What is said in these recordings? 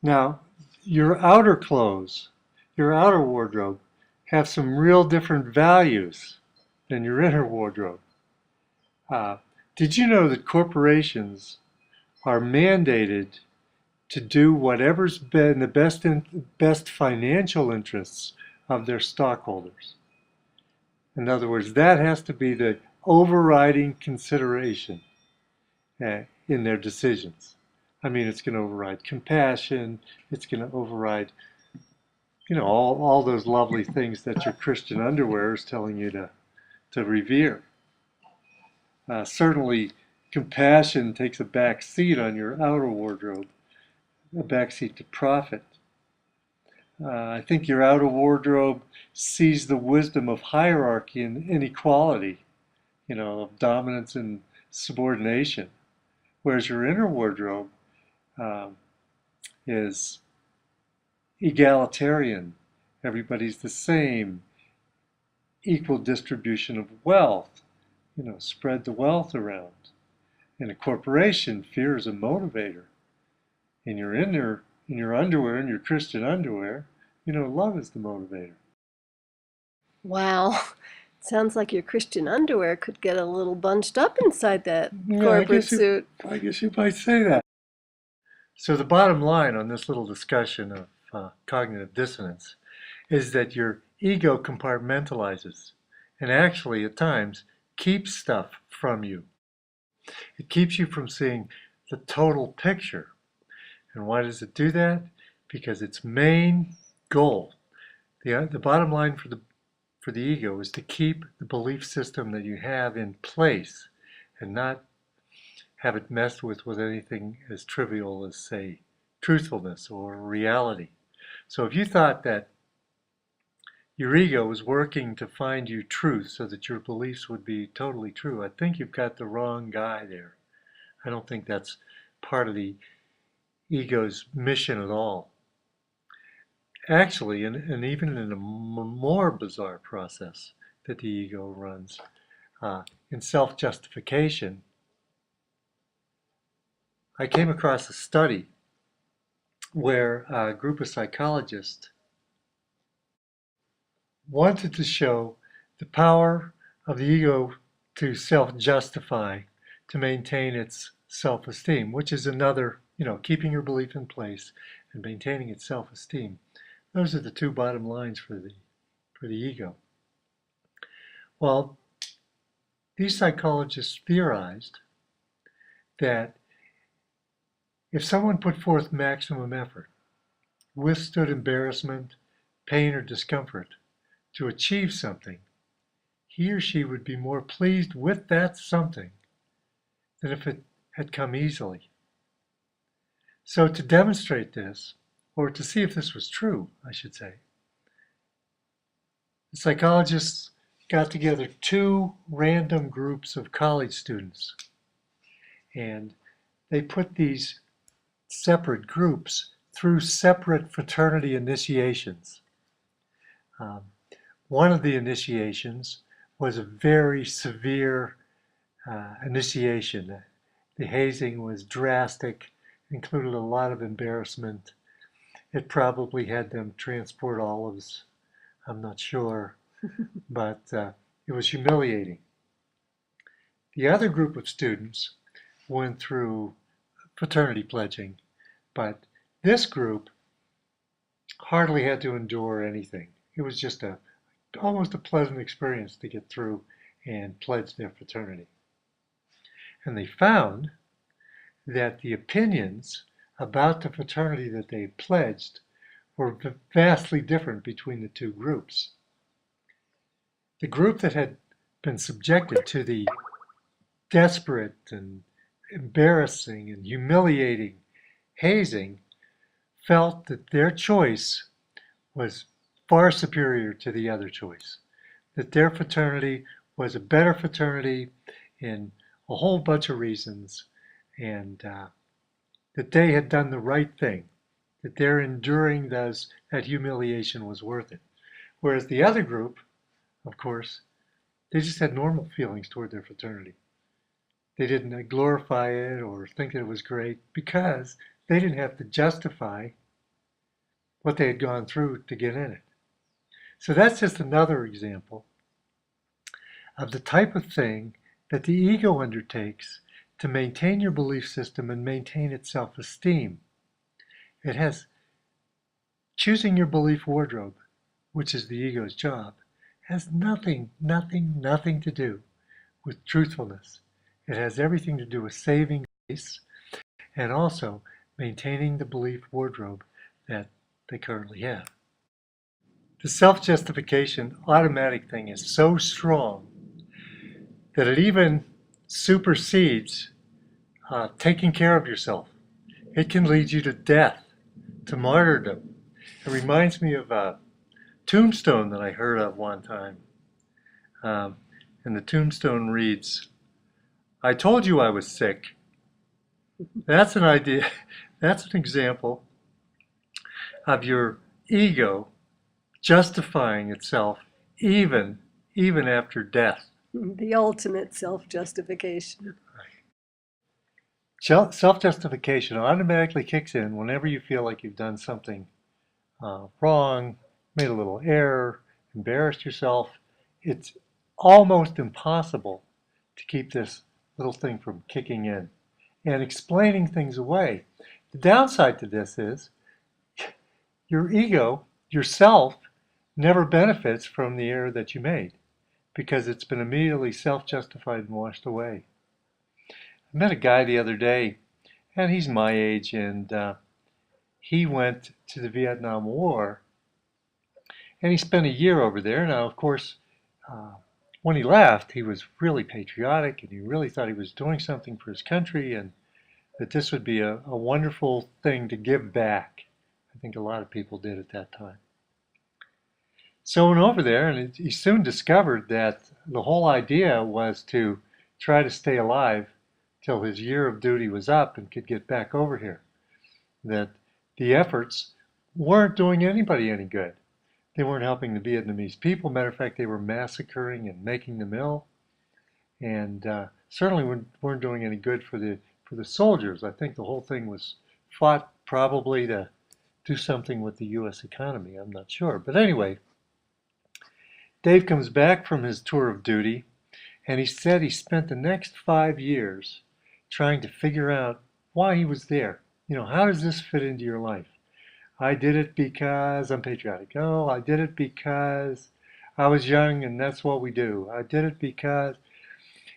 Now, your outer clothes, your outer wardrobe, have some real different values than your inner wardrobe. Uh, did you know that corporations are mandated to do whatever's been the best financial interests of their stockholders? In other words, that has to be the overriding consideration in their decisions. I mean, it's going to override compassion. It's going to override, all those lovely things that your Christian underwear is telling you to revere. Certainly, compassion takes a back seat on your outer wardrobe, a back seat to profit. I think your outer wardrobe sees the wisdom of hierarchy and inequality, of dominance and subordination, whereas your inner wardrobe um, is egalitarian. Everybody's the same, equal distribution of wealth, spread the wealth around. In a corporation, fear is a motivator. In your underwear, in your Christian underwear, love is the motivator. Wow. Sounds like your Christian underwear could get a little bunched up inside that Yeah, corporate suit. I guess you might say that. So the bottom line on this little discussion of cognitive dissonance is that your ego compartmentalizes and actually at times keeps stuff from you. It keeps you from seeing the total picture. And why does it do that? Because its main goal, the bottom line for the ego is to keep the belief system that you have in place and not have it messed with anything as trivial as, say, truthfulness or reality. So if you thought that your ego was working to find you truth so that your beliefs would be totally true, I think you've got the wrong guy there. I don't think that's part of the ego's mission at all. Actually, and even in a more bizarre process that the ego runs, in self-justification, I came across a study where a group of psychologists wanted to show the power of the ego to self-justify, to maintain its self-esteem, which is another, keeping your belief in place and maintaining its self-esteem. Those are the two bottom lines for the ego. Well, these psychologists theorized that if someone put forth maximum effort, withstood embarrassment, pain, or discomfort to achieve something, he or she would be more pleased with that something than if it had come easily. So to demonstrate this, or to see if this was true, I should say, the psychologists got together two random groups of college students, and they put these separate groups through separate fraternity initiations. Um, one of the initiations was a very severe initiation. The hazing was drastic, included a lot of embarrassment. It probably had them transport olives, I'm not sure, but it was humiliating. The other group of students went through fraternity pledging, but this group hardly had to endure anything. It was just almost a pleasant experience to get through and pledge their fraternity. And they found that the opinions about the fraternity that they pledged were vastly different between the two groups. The group that had been subjected to the desperate and embarrassing and humiliating hazing felt that their choice was far superior to the other choice, that their fraternity was a better fraternity in a whole bunch of reasons, and that they had done the right thing, that their enduring that humiliation was worth it. Whereas the other group, of course, they just had normal feelings toward their fraternity. They didn't glorify it or think that it was great because they didn't have to justify what they had gone through to get in it. So that's just another example of the type of thing that the ego undertakes to maintain your belief system and maintain its self-esteem. It has choosing your belief wardrobe, which is the ego's job, has nothing to do with truthfulness. It has everything to do with saving face and also maintaining the belief wardrobe that they currently have. The self-justification automatic thing is so strong that it even supersedes taking care of yourself. It can lead you to death, to martyrdom. It reminds me of a tombstone that I heard of one time. And the tombstone reads, "I told you I was sick." That's an idea, that's an example of your ego justifying itself even after death. The ultimate self-justification. Self-justification automatically kicks in whenever you feel like you've done something wrong, made a little error, embarrassed yourself. It's almost impossible to keep this little thing from kicking in and explaining things away. The downside to this is your ego, yourself, never benefits from the error that you made because it's been immediately self-justified and washed away. I met a guy the other day, and he's my age, and he went to the Vietnam War, and he spent a year over there. Now, of course, when he left, he was really patriotic, and he really thought he was doing something for his country, and that this would be a wonderful thing to give back. I think a lot of people did at that time. So I went over there, and he soon discovered that the whole idea was to try to stay alive till his year of duty was up and could get back over here. That the efforts weren't doing anybody any good. They weren't helping the Vietnamese people. Matter of fact, they were massacring and making them ill, and certainly weren't doing any good for the soldiers. I think the whole thing was fought probably to do something with the U.S. economy. I'm not sure, but anyway, Dave comes back from his tour of duty, and he said he spent the next 5 years trying to figure out why he was there. You know, how does this fit into your life? I did it because I'm patriotic. Oh, I did it because I was young and that's what we do. I did it because...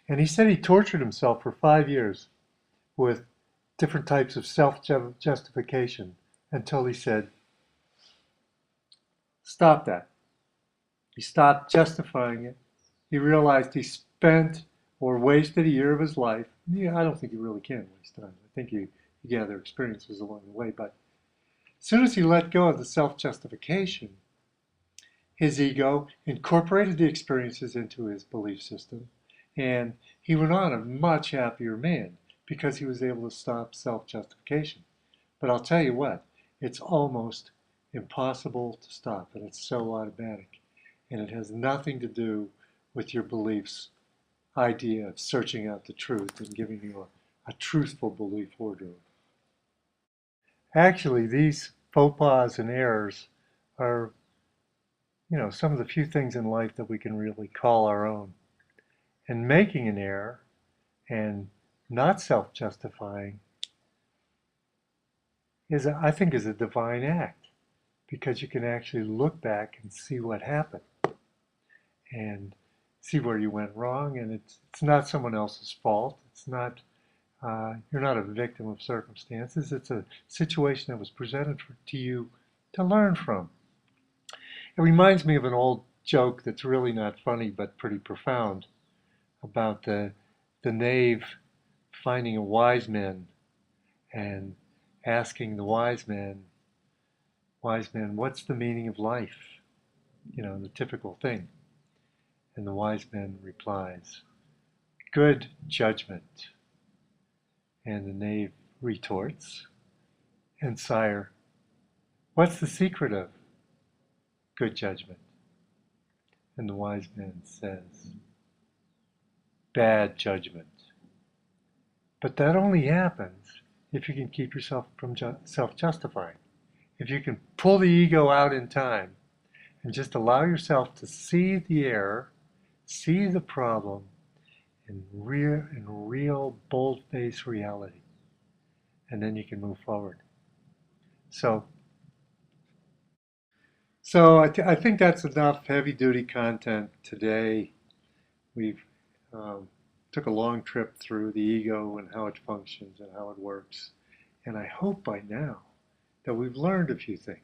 And he said he tortured himself for 5 years with different types of self-justification until he said, stop that. He stopped justifying it. He realized he spent or wasted a year of his life. Yeah, I don't think you really can waste time. I think you gather experiences along the way. But as soon as he let go of the self-justification, his ego incorporated the experiences into his belief system, and he went on a much happier man because he was able to stop self-justification. But I'll tell you what, it's almost impossible to stop, and it's so automatic. And it has nothing to do with your beliefs idea of searching out the truth and giving you a truthful belief wardrobe. Actually, these faux pas and errors are, some of the few things in life that we can really call our own. And making an error and not self-justifying I think, is a divine act, because you can actually look back and see what happened and see where you went wrong, and it's not someone else's fault. It's not you're not a victim of circumstances. It's a situation that was presented to you to learn from. It reminds me of an old joke that's really not funny but pretty profound about the knave finding a wise man and asking the wise man, what's the meaning of life? The typical thing. And the wise man replies, good judgment. And the knave retorts, and sire, what's the secret of good judgment? And the wise man says, bad judgment. But that only happens if you can keep yourself from self-justifying. if you can pull the ego out in time and just allow yourself to see the error, see the problem in real bold-faced reality, and then you can move forward. So I think that's enough heavy-duty content today. We've took a long trip through the ego and how it functions and how it works. And I hope by now that we've learned a few things.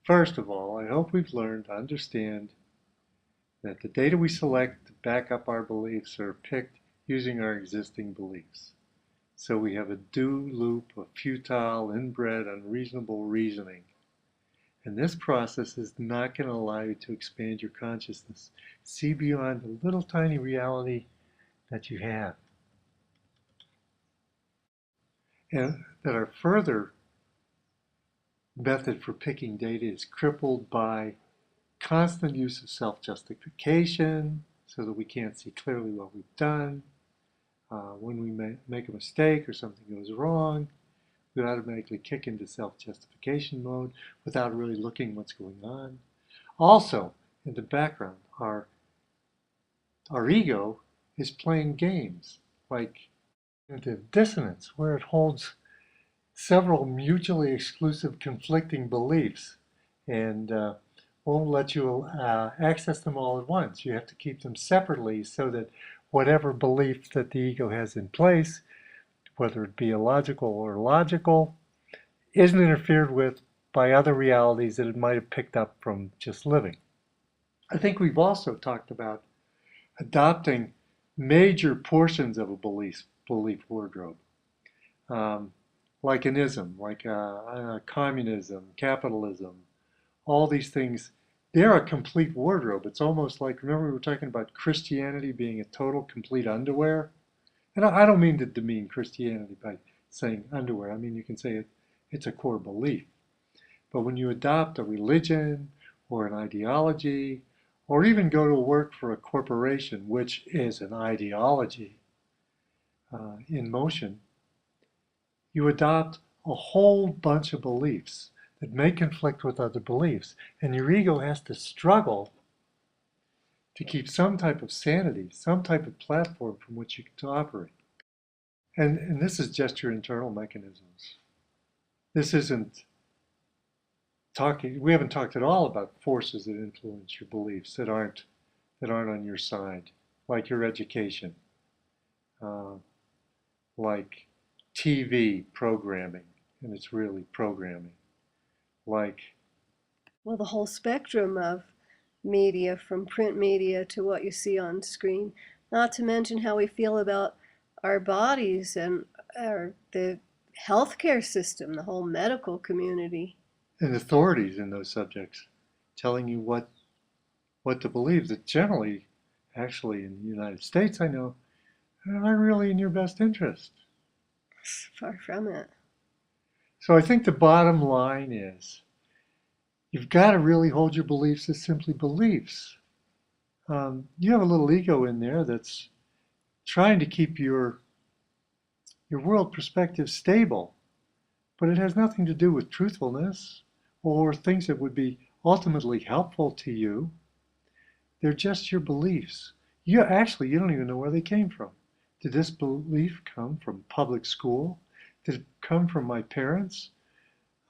First of all, I hope we've learned to understand that the data we select to back up our beliefs are picked using our existing beliefs. So we have a do loop of futile, inbred, unreasonable reasoning. And this process is not going to allow you to expand your consciousness, see beyond the little tiny reality that you have. And that our further method for picking data is crippled by constant use of self-justification so that we can't see clearly what we've done. When we make a mistake or something goes wrong, we automatically kick into self-justification mode without really looking what's going on. Also, in the background, our ego is playing games like cognitive dissonance, where it holds several mutually exclusive conflicting beliefs and won't let you access them all at once. You have to keep them separately so that whatever belief that the ego has in place, whether it be illogical or logical, isn't interfered with by other realities that it might have picked up from just living. I think we've also talked about adopting major portions of a belief wardrobe, like an ism, like communism, capitalism, all these things. They're a complete wardrobe. It's almost like, remember we were talking about Christianity being a total, complete underwear? And I don't mean to demean Christianity by saying underwear. I mean, you can say it's a core belief. But when you adopt a religion or an ideology, or even go to work for a corporation, which is an ideology in motion, you adopt a whole bunch of beliefs that may conflict with other beliefs. And your ego has to struggle to keep some type of sanity, some type of platform from which you can operate. And this is just your internal mechanisms. This isn't talking, we haven't talked at all about forces that influence your beliefs that aren't on your side, like your education, like TV programming, and it's really programming, like... Well, the whole spectrum of media, from print media to what you see on screen, not to mention how we feel about our bodies and the healthcare system, the whole medical community. And authorities in those subjects telling you what to believe, that generally, actually in the United States, I know, aren't really in your best interest. Far from it. So I think the bottom line is, you've got to really hold your beliefs as simply beliefs. You have a little ego in there that's trying to keep your world perspective stable, but it has nothing to do with truthfulness or things that would be ultimately helpful to you. They're just your beliefs. You don't even know where they came from. Did this belief come from public school? Did it come from my parents?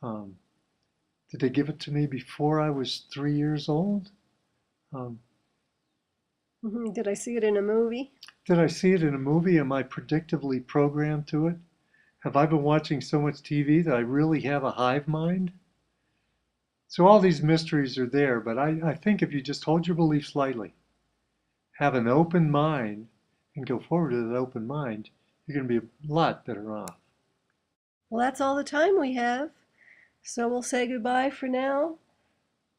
Did they give it to me before I was 3 years old? Did I see it in a movie? Did I see it in a movie? Am I predictively programmed to it? Have I been watching so much TV that I really have a hive mind? So all these mysteries are there, but I think if you just hold your beliefs lightly, have an open mind, and go forward with an open mind, you're going to be a lot better off. Well, that's all the time we have. So we'll say goodbye for now.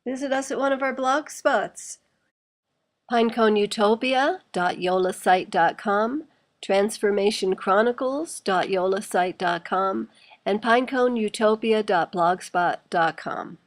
Visit us at one of our blog spots, pineconeutopia.yolasite.com, transformationchronicles.yolasite.com, and pineconeutopia.blogspot.com.